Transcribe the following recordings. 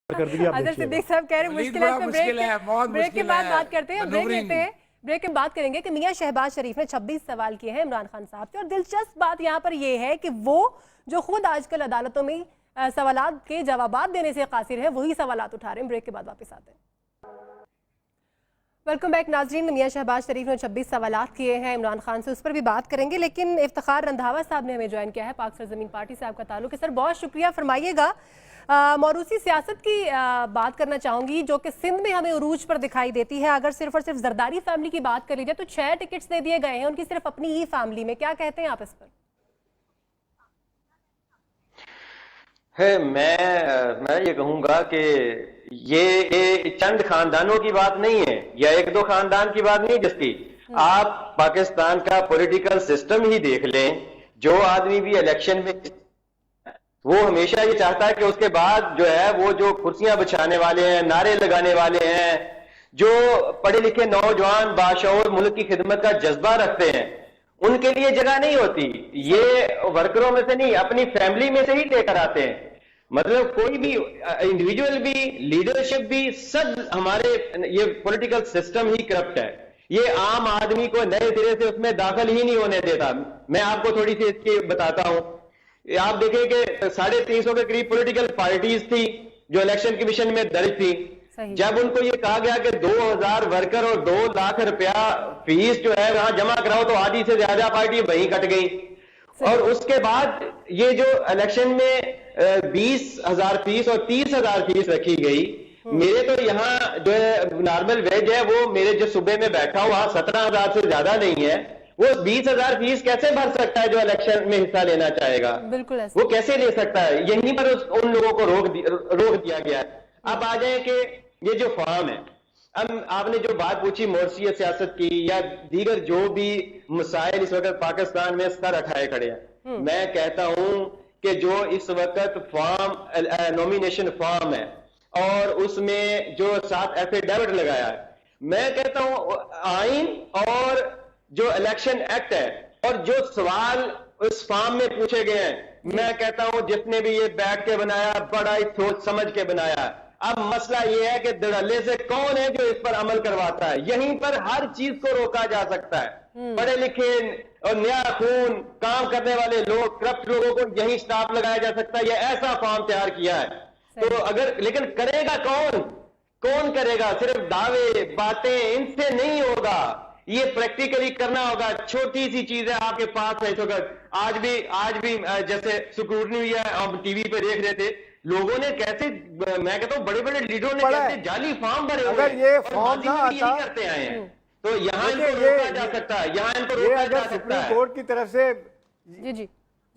कर दी आप अदर सिद्दीक साहब कह रहे हैं मुश्किल है, ब्रेक के बाद बात करते हैं। ब्रेक लेते हैं, ब्रेक में बात करेंगे कि मियां शहबाज शरीफ ने 26 सवाल किए हैं इमरान खान साहब से। और दिलचस्प बात यहाँ पर यह है कि वो जो खुद आजकल अदालतों में सवालात के जवाबात देने से कासिर है, वही सवालात उठा रहे हैं। ब्रेक के बाद वापस आते हैं। वेलकम बैक नाजरीन। मियां शहबाज शरीफ ने 26 सवालात किए हैं इमरान खान से, उस पर भी बात करेंगे। लेकिन इफ्तिखार रंधावा साहब ने हमें ज्वाइन किया है, पाक सरजमीन पार्टी से आपका ताल्लुक है। सर बहुत शुक्रिया। फरमाइएगा, मौरूसी सियासत की बात करना चाहूंगी जो कि सिंध में हमें उरूज पर दिखाई देती है। अगर सिर्फ और सिर्फ जरदारी फैमिली की बात कर लीजिए तो 6 टिकट्स दे दिए गए हैं उनकी सिर्फ अपनी ही फैमिली में। क्या कहते हैं आप इस पर? है मैं ये कहूंगा कि ये चंद खानदानों की बात नहीं है या एक दो खानदान की बात नहीं जिसकी आप पाकिस्तान का पॉलिटिकल सिस्टम ही देख लें। जो आदमी भी इलेक्शन में वो हमेशा ये चाहता है कि उसके बाद जो है वो जो कुर्सियां बिछाने वाले हैं, नारे लगाने वाले हैं, जो पढ़े लिखे नौजवान बाशऊर मुल्क की खिदमत का जज्बा रखते हैं, उनके लिए जगह नहीं होती। ये वर्करों में से नहीं, अपनी फैमिली में से ही लेकर आते हैं। मतलब कोई भी इंडिविजुअल भी, लीडरशिप भी, सब हमारे ये पॉलिटिकल सिस्टम ही करप्ट है। ये आम आदमी को नए सिरे से उसमें दाखिल ही नहीं होने देता। मैं आपको थोड़ी सी इसकी बताता हूं। आप देखें कि 350 के करीब पॉलिटिकल पार्टीज थी जो इलेक्शन कमीशन में दर्ज थी। जब उनको ये कहा गया कि 2000 वर्कर और 2 लाख रुपया फीस जो है वहां जमा कराओ, तो आधी से ज्यादा पार्टी वहीं कट गई। और उसके बाद ये जो इलेक्शन में 20,000 फीस और 30,000 फीस रखी गई। मेरे तो यहाँ जो है नॉर्मल वेज है वो मेरे जो सूबे में बैठा हूं वहां 17,000 से ज्यादा नहीं है। वो 20,000 फीस कैसे भर सकता है जो इलेक्शन में हिस्सा लेना चाहेगा? बिल्कुल वो कैसे ले सकता है? यहीं पर उन लोगों को रोक दिया गया है। अब आ जाए कि ये जो फॉर्म है, अब आपने जो बात पूछी मोर्सी सियासत की या दीगर जो भी मसाइल इस वक्त पाकिस्तान में सर उठाए खड़े हैं, मैं कहता हूं कि जो इस वक्त फॉर्म नॉमिनेशन फॉर्म है और उसमें जो 7 एफिडेविट लगाया है, मैं कहता हूं आइन और जो इलेक्शन एक्ट है और जो सवाल उस फॉर्म में पूछे गए हैं, मैं कहता हूं जिसने भी ये बैठ के बनाया बड़ा ही सोच समझ के बनाया। अब मसला ये है कि धड़ल्ले से कौन है जो इस पर अमल करवाता है। यहीं पर हर चीज को रोका जा सकता है। पढ़े लिखे और नया खून काम करने वाले लोग, करप्ट लोगों को यही स्टाफ लगाया जा सकता है। ये ऐसा फॉर्म तैयार किया है। तो अगर लेकिन करेगा कौन करेगा? सिर्फ दावे बातें इनसे नहीं होगा, ये प्रैक्टिकली करना होगा। छोटी सी चीज है आपके पास है। तो आज भी जैसे स्क्रूटनी हुई है, हम टीवी पे देख रहे थे, लोगों ने कैसे, मैं कहता हूँ बड़े बड़े लीडरों ने कैसे जाली फॉर्म भरे हुए अगर ये फॉर्म ना आता करते आए हैं, तो यहाँ इनको रोका जा सकता है। यहाँ इनको रोका जा सकता सुप्रीम है। कोर्ट की तरफ से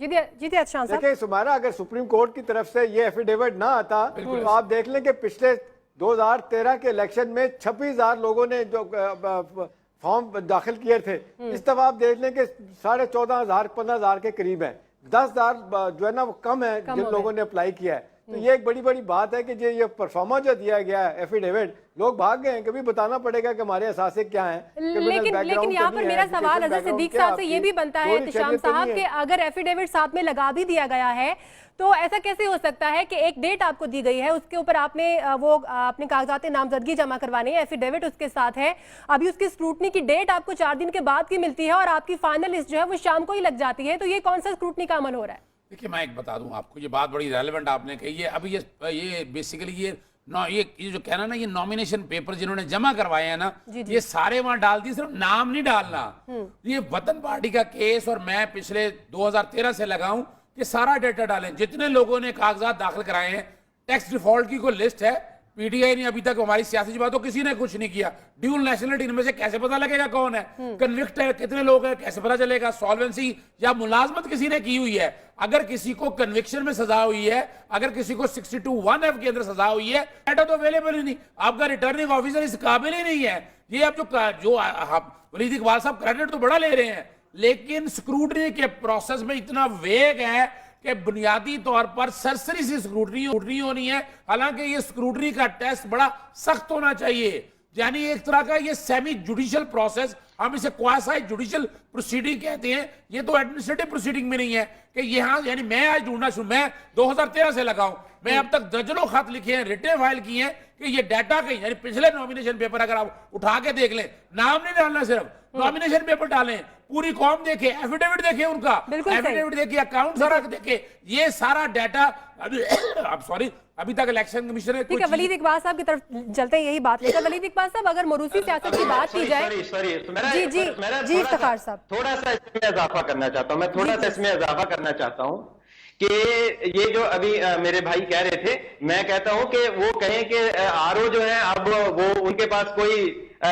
देखिए सुमारा, अगर सुप्रीम कोर्ट की तरफ से ये एफिडेविट ना आता तो आप देख लें कि पिछले 2013 के इलेक्शन में 26,000 लोगों ने जो फॉर्म दाखिल किए थे, इस दफा आप देख लें कि 14,500 15,000 के करीब है। 10,000 जो है ना वो कम है जिन लोगों ने अप्लाई किया है। तो ये एक बड़ी बात है कि ये परफॉर्मा जो दिया गया है एफिडेविट, लोग भाग गए हैं। कभी बताना पड़ेगा कि हमारे असासे क्या हैं। लेकिन यहाँ पर मेरा सवाल अजहर सिद्दीक साहब से ये भी बनता है इत्तिशाम साहब कि अगर एफिडेविट साथ में लगा भी दिया गया है तो ऐसा कैसे हो सकता है कि एक डेट आपको दी गई है, उसके ऊपर आपने अपने कागजात नामजदगी जमा करवाने हैं, एफिडेविट उसके साथ है, अभी उसकी स्क्रूटनी की डेट आपको 4 दिन के बाद की मिलती है और आपकी फाइनल लिस्ट जो है वो शाम को ही लग जाती है। तो ये कौन सा स्क्रूटनी का अमल हो रहा है? देखिए मैं एक बता दूं आपको, ये बात बड़ी रेलेवेंट आपने कही है। अभी ये बेसिकली ये जो कहना ना, ये नॉमिनेशन पेपर जिन्होंने जमा करवाए हैं ना, ये सारे वहां डाल दिए, सिर्फ नाम नहीं डालना। ये वतन पार्टी का केस और मैं पिछले 2013 से लगाऊं कि सारा डेटा डालें, जितने लोगों ने कागजात दाखिल कराए हैं। टैक्स डिफॉल्ट की कोई लिस्ट है, पीटीआई ने अभी तक, हमारी सियासी बातों किसी ने कुछ नहीं किया। ड्यूल नेशनलिटी, इनमें से कैसे पता लगेगा कौन है? कन्विक्ट है कितने लोग हैं, कैसे पता चलेगा? सॉल्वेंसी या मुलाजमत किसी ने की हुई है? अगर किसी को कन्विक्शन में सजा हुई है, अगर किसी को 62(1)(f) के अंदर सजा हुई है, डाटा तो अवेलेबल ही नहीं। आपका रिटर्निंग ऑफिसर इस काबिल ही नहीं है। ये अब जो वलीद इकबाल साहब क्रेडिट तो बड़ा ले रहे हैं, लेकिन स्क्रूटनी के प्रोसेस में इतना वेग है कि बुनियादी तौर पर सरसरी सी स्क्रूटनी होनी है। हालांकि ये स्क्रूटनी का टेस्ट बड़ा सख्त होना चाहिए, यानी एक तरह का ये सेमी जुडिशियल प्रोसेस, हम इसे क्वासी जुडिशियल प्रोसीडिंग कहते हैं। ये तो एडमिनिस्ट्रेटिव प्रोसीडिंग में नहीं है कि यहाँ, यानी मैं आज ढूंढना शुरू, मैं 2013 से लगा हूं, मैं अब तक दर्जनों खत लिखे हैं, रिटन फाइल किए हैं कि ये डाटा कहीं, यानी पिछले नॉमिनेशन पेपर अगर आप उठा के देख लें, नाम नहीं डालना, सिर्फ नॉमिनेशन पेपर डालें, पूरी कॉम देखे, एफिडेविट देखे उनका, एफिडेविट देखे, अकाउंट सारा देखे, ये सारा डाटा अभी अब सॉरी अभी तक इलेक्शन कमीशन ने ठीक है, वलीद इकबाल साहब की तरफ चलते हैं, यही बात लेकर। वलीद इकबाल साहब, अगर मरूसी सियासत की बात की जाए, जी इफ्तिखार साहब, थोड़ा सा इसमें इजाफा करना चाहता हूं, मैं थोड़ा सा इसमें इजाफा करना चाहता हूं कि ये जो अभी मेरे भाई कह रहे थे, मैं कहता हूं कि वो कहें कि आरओ जो है अब वो उनके पास कोई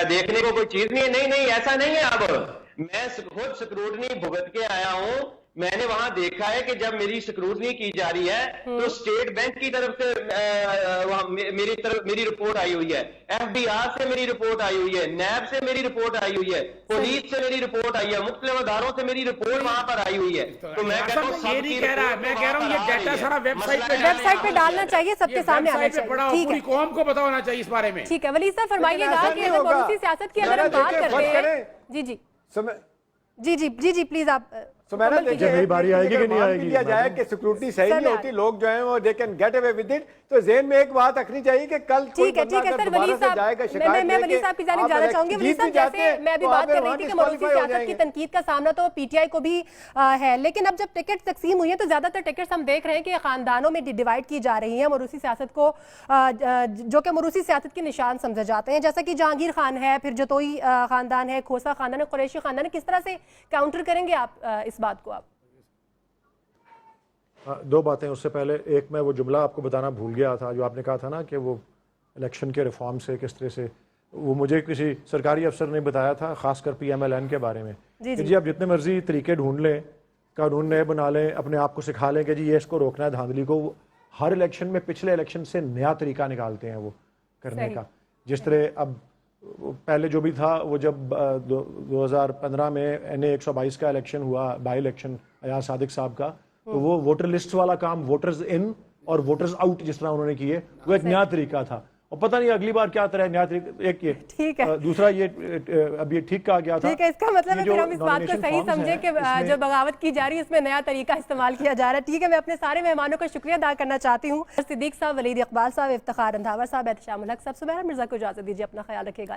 देखने को कोई चीज नहीं है। नहीं नहीं, ऐसा नहीं है। अब मैं खुद स्क्रूटनी भुगत के आया हूं, मैंने वहां देखा है कि जब मेरी स्क्रूटनी की जा रही है तो स्टेट बैंक की तरफ से मेरी रिपोर्ट आई हुई है, एफडीआर से मेरी रिपोर्ट आई हुई है, नैब से मेरी रिपोर्ट आई हुई है, पुलिस से मेरी रिपोर्ट आई है, मुख्तलिफ अदारों से मेरी रिपोर्ट वहां पर आई हुई है। तो मैं कहता हूं ये नहीं कह रहा, मैं कह रहा हूं ये डाटा सारा वेबसाइट पे डालना चाहिए, सबके सामने आना चाहिए। ठीक है, कौम को पता होना चाहिए इस बारे में। ठीक है, वलीद साहब फरमाइएगा कि अगर मरूसी सियासत की अगर हम बात करते हैं, जी प्लीज आप सुमैरा, देखिए मेरी बारी आएगी कि नहीं आएगी, दिया जाए कि सिक्योरिटी सही नहीं होती, लोग जो हैं वो they can get away with it, तो जेहन में एक बात रखनी चाहिए कि कल ठीक है सर, वलीद साहब, मैं वलीद साहब की जानिब जाना चाहूंगी। वलीद साहब, जैसे मैं अभी बात कर रही थी कि मरूसी सियासत की तनकीद का सामना तो पीटीआई को भी है, लेकिन अब जब टिकट तकसीम हुई है तो ज्यादातर टिकट्स हम देख रहे हैं कि खानदानों में डिवाइड की जा रही है मरूसी सियासत को, जो कि मरूसी सियासत के निशान समझे जाते हैं, जैसा कि जहांगीर खान है, फिर जतोई खानदान है, खोसा खानदान है, कुरैशी खानदान है। किस तरह से काउंटर करेंगे आप इस बात को? आप दो बातें, उससे पहले एक मैं वो जुमला आपको बताना भूल गया था जो आपने कहा था ना कि वो इलेक्शन के रिफॉर्म से किस तरह से, वो मुझे किसी सरकारी अफसर ने बताया था, खासकर PMLN के बारे में, कि जी आप जितने मर्जी तरीके ढूंढ लें, कानून नए बना लें, अपने आप को सिखा लें कि जी ये इसको रोकना है धांधली को, हर इलेक्शन में पिछले इलेक्शन से नया तरीका निकालते हैं वो करने का। जिस तरह अब पहले जो भी था, वो जब 2015 में NA 122 का इलेक्शन हुआ, बाई इलेक्शन अयाज सादिक साहब का, तो वो वोटर लिस्ट वाला काम, वोटर्स इन और वोटर्स आउट जिस तरह उन्होंने किए, वो एक नया तरीका था। और पता नहीं अगली बार क्या तरह नया तरीका, एक ये ठीक है, दूसरा ये अब ये ठीक कहा गया था। ठीक है, इसका मतलब है फिर हम इस बात को सही समझे कि जो बगावत की जा रही है उसमें नया तरीका इस्तेमाल किया जा रहा है। ठीक है, मैं अपने सारे मेहमानों का शुक्रिया अदा करना चाहती हूँ, सिद्दीक साहब, वलीद इकबाल साहब, इफ्तिखार रंधावा साहब, एहतशामुल हक साहब, सुमैरा मिर्जा को इजाजत दीजिए, अपना ख्याल रखिएगा।